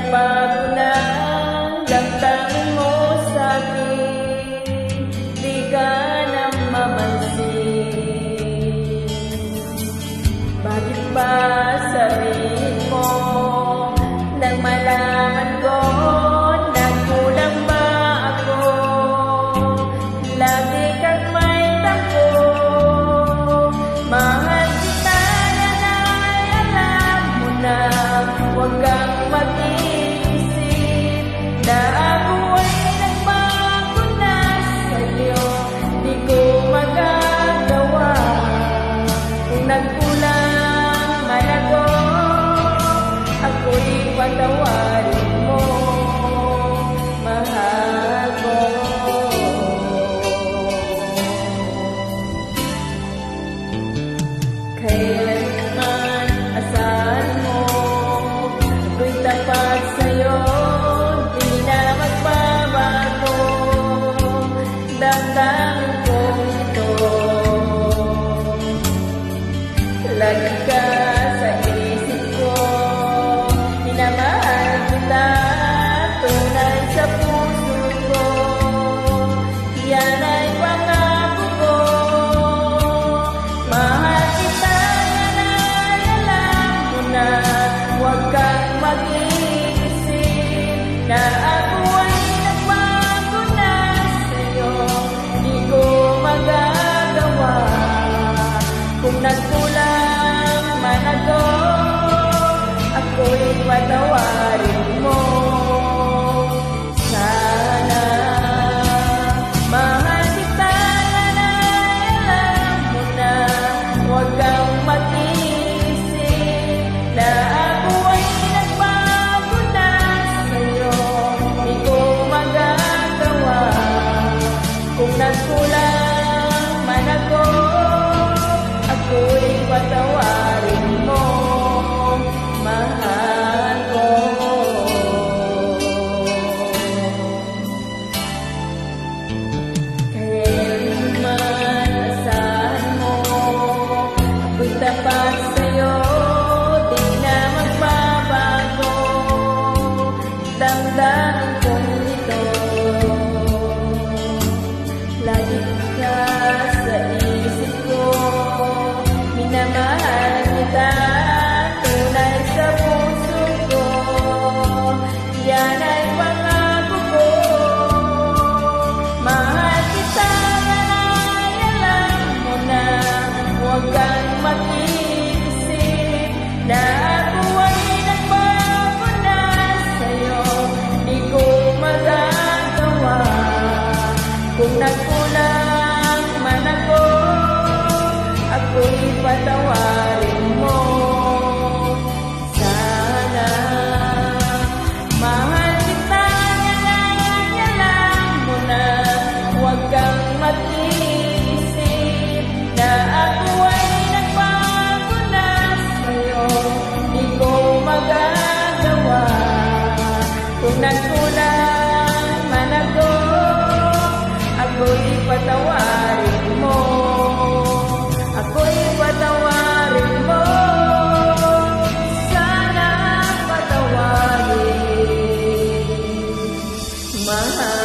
nagbago na damdamin mo sa'kin, di ka na mamansin. Bakit ba sabihin mo nang malaman ko nagkulang ba ako? Lagi kang may tampo, mahal kita nanay, alam mo na. Huwag kang mag-iisip na ako ay nagbago na sa'yo. Di ko magagawa kung nagkulang man ako, ako'y patawarin mo, mahal ko. Kailanman asahan mo ako'y tapat sa'yo, di na magbabago. Damdamin kong ito, lagi ka sa isip ko. Minamahal kita, tunay sa puso ko. Yan ay pangako ko. Mahal kita, yan ay alam mo na. Huwag kang mag-iisip na ako ay nagbago na sa'yo. Di ko magagawa kung nagkulang man ako, ako'y patawarin mo sana. Mahal kita, nanay, alam mo na. Huwag kang mag-iisip na ako ay nagbago na sa'yo. Di ko magagawa kung nagkulang man ako, ako'y patawarin mo, mahal ko. Kailanman asahan mo ako'y tapat sa'yo, di na magbabago. Damdamin kong ito, lagi ka sa isip ko. Minamahal kita, tunay sa puso ko. Yan ay pangako ko. Mahal kita, yan ay alam mo na. Huwag kang mag-iisip na ako ay nagbago na sa'yo. Di ko magagawa kung nagkulang man ako, ako'y patawarin mo sana. Mahal kita, nanay, alam mo na. Huwag kang mag-iisip na ako ay nagbago na sa'yo. Di ko magagawa kung nagkulang man ako, ako'y patawarin mo, ako'y patawarin mo sana, patawarin, mahal.